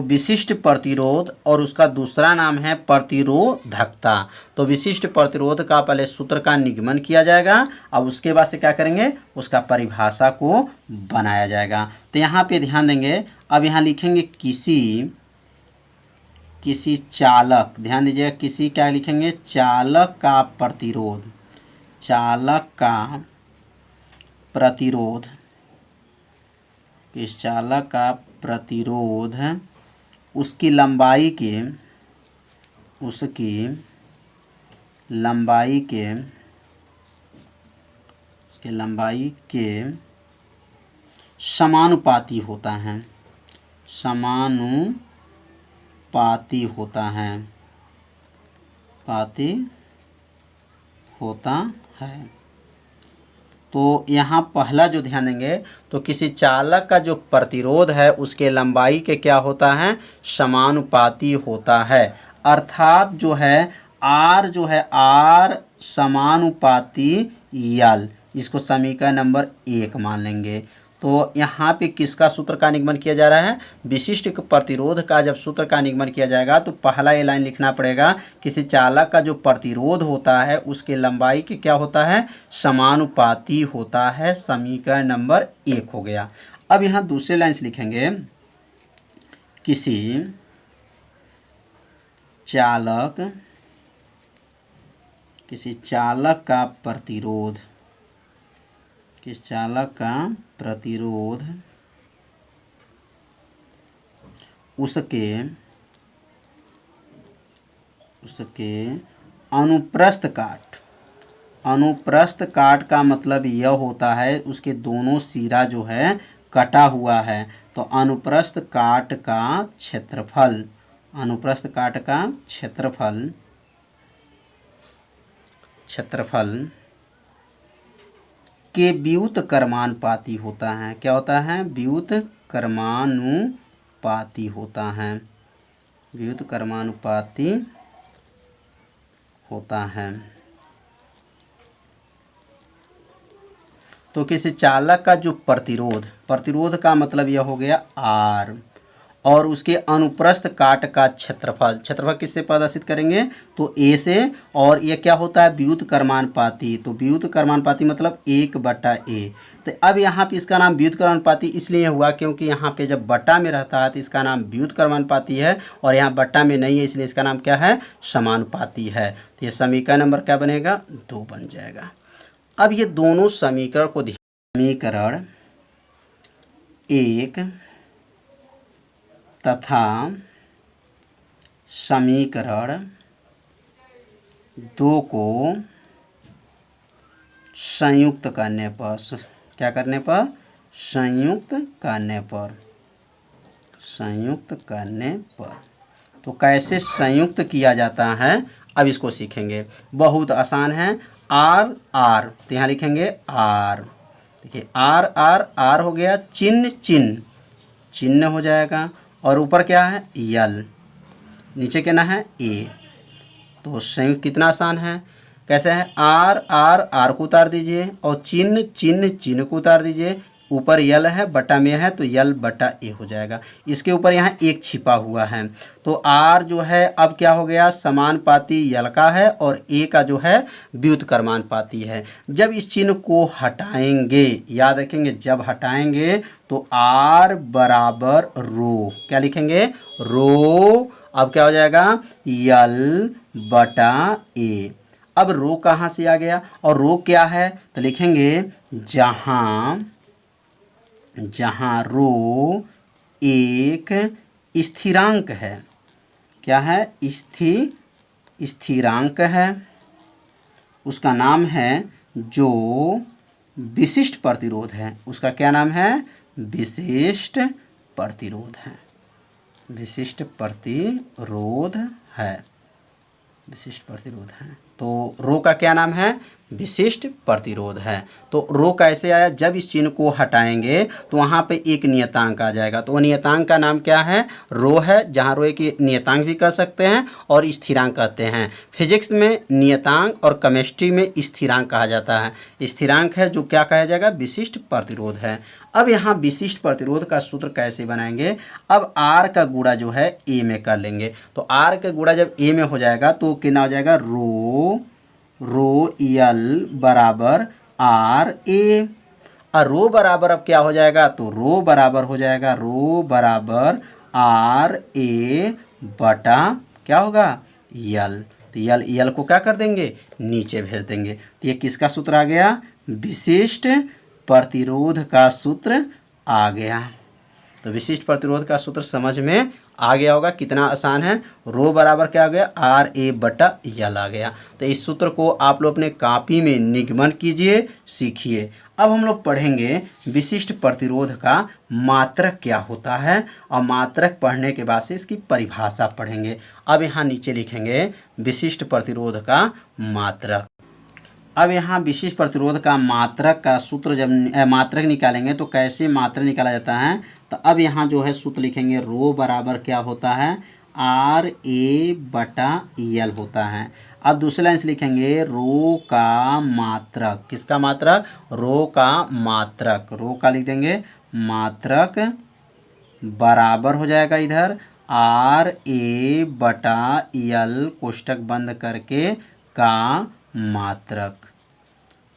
विशिष्ट प्रतिरोध और उसका दूसरा नाम है प्रतिरोधकता। तो विशिष्ट प्रतिरोध का पहले सूत्र का निगमन किया जाएगा, अब उसके बाद से क्या करेंगे, उसका परिभाषा को बनाया जाएगा। तो यहाँ पे ध्यान देंगे, अब यहाँ लिखेंगे किसी चालक, ध्यान दीजिएगा, किसी क्या लिखेंगे, चालक का प्रतिरोध, चालक का प्रतिरोध, किस चालक का प्रतिरोध उसकी लंबाई के समानुपाती होता है, समानुपाती होता है। तो यहाँ पहला जो ध्यान देंगे, तो किसी चालक का जो प्रतिरोध है उसके लंबाई के क्या होता है, समानुपाती होता है। अर्थात जो है आर समानुपाती यल, इसको समीकरण नंबर 1 मान लेंगे। तो यहाँ पे किसका सूत्र का निगमन किया जा रहा है, विशिष्ट प्रतिरोध का जब सूत्र का निगमन किया जाएगा तो पहला ये लाइन लिखना पड़ेगा, किसी चालक का जो प्रतिरोध होता है उसके लंबाई के क्या होता है, समानुपाती होता है। समीकरण नंबर 1 हो गया। अब यहाँ दूसरे लाइन से लिखेंगे, किसी चालक का प्रतिरोध, किस चालक का प्रतिरोध उसके अनुप्रस्थ काट का मतलब यह होता है उसके दोनों सिरा जो है कटा हुआ है। तो अनुप्रस्थ काट का क्षेत्रफल के व्युत्क्रमानुपाती होता है। क्या होता है, व्युत्क्रमानुपाती होता है। तो किसी चालक का जो प्रतिरोध का मतलब यह हो गया आर, और उसके अनुप्रस्थ काट का क्षेत्रफल किससे प्रदर्शित करेंगे, तो ए से, और ये क्या होता है, व्युत्क्रमानुपाती। तो व्युत्क्रमानुपाती मतलब 1/a। तो अब यहाँ पे इसका नाम व्युत्क्रमानुपाती इसलिए हुआ क्योंकि यहाँ पे जब बटा में रहता है तो इसका नाम व्युत्क्रमानुपाती है, और यहाँ बटा में नहीं है इसलिए इसका नाम क्या है, समानुपाती है। तो ये समीकरण नंबर क्या बनेगा, 2 बन जाएगा। अब ये दोनों समीकरण को समीकरण 1 तथा समीकरण 2 को संयुक्त करने पर, क्या करने पर, संयुक्त करने पर। तो कैसे संयुक्त किया जाता है अब इसको सीखेंगे, बहुत आसान है। आर, तो यहाँ लिखेंगे आर, देखिए आर हो गया, चिन्ह हो जाएगा, और ऊपर क्या है, यल, नीचे क्या ना है, ए। तो संयुक्त कितना आसान है, कैसे है, आर को उतार दीजिए, और चिन्ह को उतार दीजिए, ऊपर यल है, बटा में है, तो यल बटा ए हो जाएगा। इसके ऊपर यहाँ एक छिपा हुआ है, तो आर जो है अब क्या हो गया, समानुपाती यल का है, और ए का जो है व्युत्क्रमानुपाती है। जब इस चिन्ह को हटाएंगे, याद रखेंगे, जब हटाएंगे तो आर बराबर रो, क्या लिखेंगे, रो। अब क्या हो जाएगा, यल बटा ए। अब रो कहाँ से आ गया, और रो क्या है, तो लिखेंगे जहाँ रो एक स्थिरांक है, क्या है, स्थिरांक है, उसका नाम है जो विशिष्ट प्रतिरोध है, उसका क्या नाम है, विशिष्ट प्रतिरोध है। तो रो का क्या नाम है? विशिष्ट प्रतिरोध है। तो रो कैसे आया? जब इस चिन्ह को हटाएंगे तो वहाँ पे एक नियतांक आ जाएगा, तो वो नियतांक का नाम क्या है? रो है, जहाँ रो की नियतांक भी कह सकते हैं और स्थिरांक कहते हैं। फिजिक्स में नियतांक और केमिस्ट्री में स्थिरांक कहा जाता है। स्थिरांक है जो क्या कहा जाएगा? विशिष्ट प्रतिरोध है। अब यहाँ विशिष्ट प्रतिरोध का सूत्र कैसे बनाएंगे? अब आर का गुणा जो है ए में कर लेंगे। तो आर का गुणा जब ए में हो जाएगा तो कितना हो जाएगा? रो यल बराबर आर ए। और रो बराबर अब क्या हो जाएगा? तो रो बराबर हो जाएगा रो बराबर आर ए बटा क्या होगा? यल। तो यल को क्या कर देंगे? नीचे भेज देंगे। तो ये किसका सूत्र आ गया? विशिष्ट प्रतिरोध का सूत्र आ गया। तो विशिष्ट प्रतिरोध का सूत्र समझ में आ गया होगा। कितना आसान है। रो बराबर क्या आ गया? आर ए बटा यल आ गया। तो इस सूत्र को आप लोग अपने कॉपी में निगमन कीजिए, सीखिए। अब हम लोग पढ़ेंगे विशिष्ट प्रतिरोध का मात्रक क्या होता है, और मात्रक पढ़ने के बाद से इसकी परिभाषा पढ़ेंगे। अब यहाँ नीचे लिखेंगे विशिष्ट प्रतिरोध का मात्रक। अब यहाँ विशिष्ट प्रतिरोध का मात्रक का सूत्र जब मात्रक निकालेंगे तो कैसे मात्रक निकाला जाता है? तो अब यहाँ जो है सूत्र लिखेंगे रो बराबर क्या होता है? आर ए बटा यल होता है। अब दूसरी लाइन से लिखेंगे रो का मात्रक। किसका मात्रक? रो का मात्रक। रो का लिख देंगे मात्रक बराबर हो जाएगा इधर आर ए बटा यल कोष्टक बंद करके का मात्रक।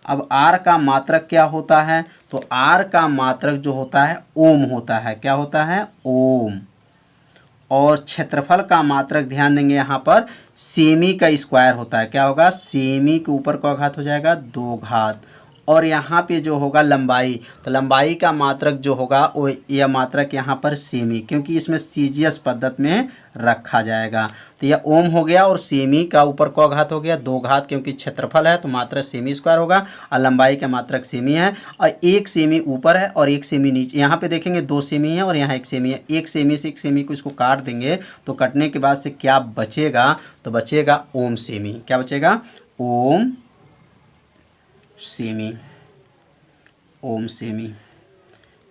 अब आर का मात्रक क्या होता है? तो आर का मात्रक जो होता है ओम होता है। क्या होता है? ओम। और क्षेत्रफल का मात्रक ध्यान देंगे यहाँ पर सेमी का स्क्वायर होता है। क्या होगा? सेमी के ऊपर का घात हो जाएगा 2 घात। और यहाँ पे जो होगा लंबाई, तो लंबाई का मात्रक जो होगा वो यह मात्रक यहाँ पर सेमी, क्योंकि इसमें सीजीएस पद्धति में रखा जाएगा। तो यह ओम हो गया और सेमी का ऊपर का घात हो गया 2 घात, क्योंकि क्षेत्रफल है तो मात्रक सेमी स्क्वायर होगा और लंबाई का मात्रक सेमी है। और 1 सेमी ऊपर है और 1 सेमी नीचे। यहाँ पे देखेंगे 2 सेमी है और यहाँ 1 सेमी है। 1 सेमी से 1 सेमी को इसको काट देंगे तो कटने के बाद से क्या बचेगा? तो बचेगा ओम सेमी। क्या बचेगा? ओम सेमी। ओम सेमी,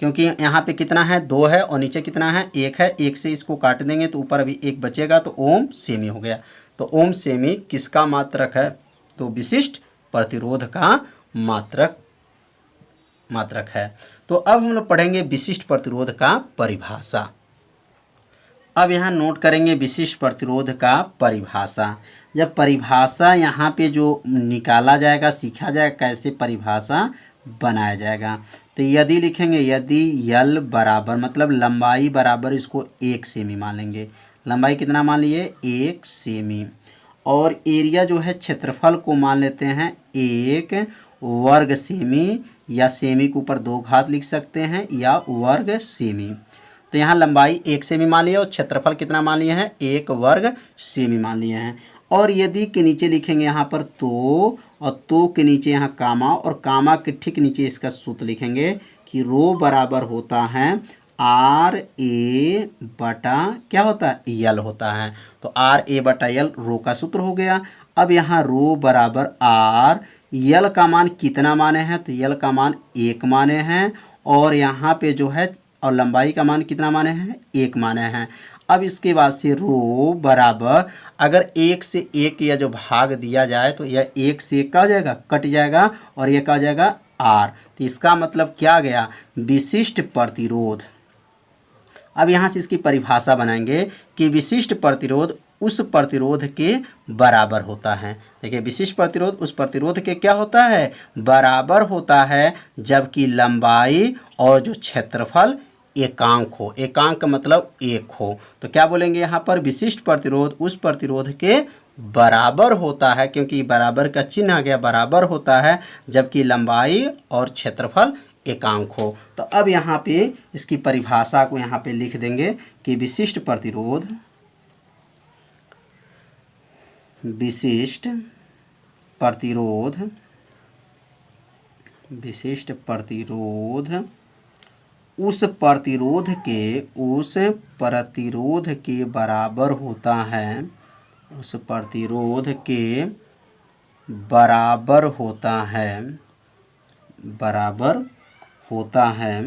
क्योंकि यहाँ पे कितना है? 2 है और नीचे कितना है? 1 है। 1 से इसको काट देंगे तो ऊपर अभी 1 बचेगा, तो ओम सेमी हो गया। तो ओम सेमी किसका मात्रक है? तो विशिष्ट प्रतिरोध का मात्रक है। तो अब हम लोग पढ़ेंगे विशिष्ट प्रतिरोध का परिभाषा। अब यहाँ नोट करेंगे विशिष्ट प्रतिरोध का परिभाषा। जब परिभाषा यहाँ पे जो निकाला जाएगा, सीखा जाएगा कैसे परिभाषा बनाया जाएगा। तो यदि लिखेंगे, यदि यल बराबर मतलब लंबाई बराबर इसको 1 सेमी मान लेंगे। लंबाई कितना मान लिए? 1 सेमी। और एरिया जो है क्षेत्रफल को मान लेते हैं 1 वर्ग सेमी, या सेमी के ऊपर 2 घात लिख सकते हैं, या वर्ग सेमी। तो यहाँ लंबाई 1 सेमी मान लिया और क्षेत्रफल कितना मान लिए हैं? 1 वर्ग सेमी मान लिए हैं। और यदि के नीचे लिखेंगे यहाँ पर तो, और तो के नीचे यहाँ कामा, और कामा के ठीक नीचे इसका सूत्र लिखेंगे कि रो बराबर होता है आर ए बटा क्या होता है? यल होता है। तो आर ए बटा यल रो का सूत्र हो गया। अब यहाँ रो बराबर आर, यल का मान कितना माने हैं? तो यल का मान 1 माने हैं, और यहाँ पे जो है और लंबाई का मान कितना माने हैं? 1 माने हैं। अब इसके बाद से रो बराबर, अगर 1 से 1 या जो भाग दिया जाए तो यह 1 से 1 का हो जाएगा, कट जाएगा, और यह क्या हो जाएगा? आर। तो इसका मतलब क्या गया? विशिष्ट प्रतिरोध। अब यहाँ से इसकी परिभाषा बनाएंगे कि विशिष्ट प्रतिरोध उस प्रतिरोध के बराबर होता है। देखिए, विशिष्ट प्रतिरोध उस प्रतिरोध के क्या होता है? बराबर होता है, जबकि लंबाई और जो क्षेत्रफल एकांक हो। एकांक मतलब 1 हो। तो क्या बोलेंगे यहाँ पर? विशिष्ट प्रतिरोध उस प्रतिरोध के बराबर होता है, क्योंकि बराबर का चिन्ह आ गया, बराबर होता है जबकि लंबाई और क्षेत्रफल एकांक हो। तो अब यहाँ पे इसकी परिभाषा को यहाँ पे लिख देंगे कि विशिष्ट प्रतिरोध उस प्रतिरोध के बराबर होता है, उस प्रतिरोध के बराबर होता है, बराबर होता है,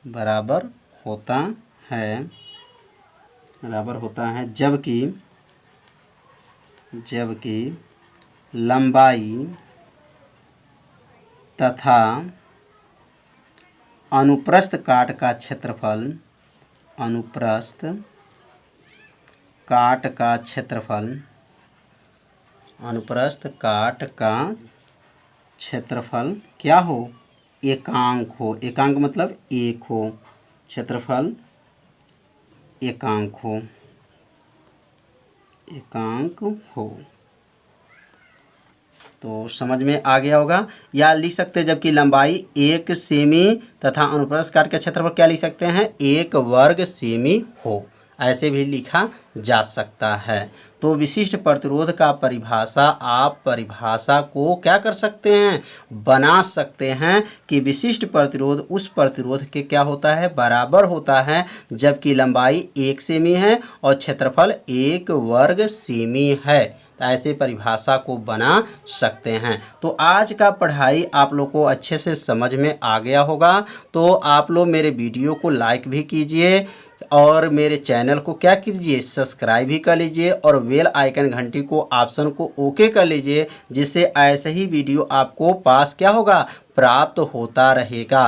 बराबर होता है, बराबर होता है, जबकि लंबाई तथा अनुप्रस्थ काट का क्षेत्रफल, अनुप्रस्थ काट का क्षेत्रफल, अनुप्रस्थ काट का क्षेत्रफल क्या हो, एकांक हो। एकांक मतलब एक हो, क्षेत्रफल एकांक हो, एकांक हो। तो समझ में आ गया होगा। या लिख सकते हैं जबकि लंबाई 1 सेमी तथा अनुप्रस्थ काट के क्षेत्रफल क्या लिख सकते हैं, 1 वर्ग सेमी हो, ऐसे भी लिखा जा सकता है। तो विशिष्ट प्रतिरोध का परिभाषा, आप परिभाषा को क्या कर सकते हैं, बना सकते हैं कि विशिष्ट प्रतिरोध उस प्रतिरोध के क्या होता है, बराबर होता है, जबकि लंबाई 1 सेमी है और क्षेत्रफल 1 वर्ग सेमी है। तो ऐसे परिभाषा को बना सकते हैं। तो आज का पढ़ाई आप लोग को अच्छे से समझ में आ गया होगा। तो आप लोग मेरे वीडियो को लाइक भी कीजिए और मेरे चैनल को क्या कीजिए, सब्सक्राइब भी कर लीजिए और बेल आइकन घंटी को ऑप्शन को ओके कर लीजिए, जिससे ऐसे ही वीडियो आपको पास क्या होगा, प्राप्त होता रहेगा।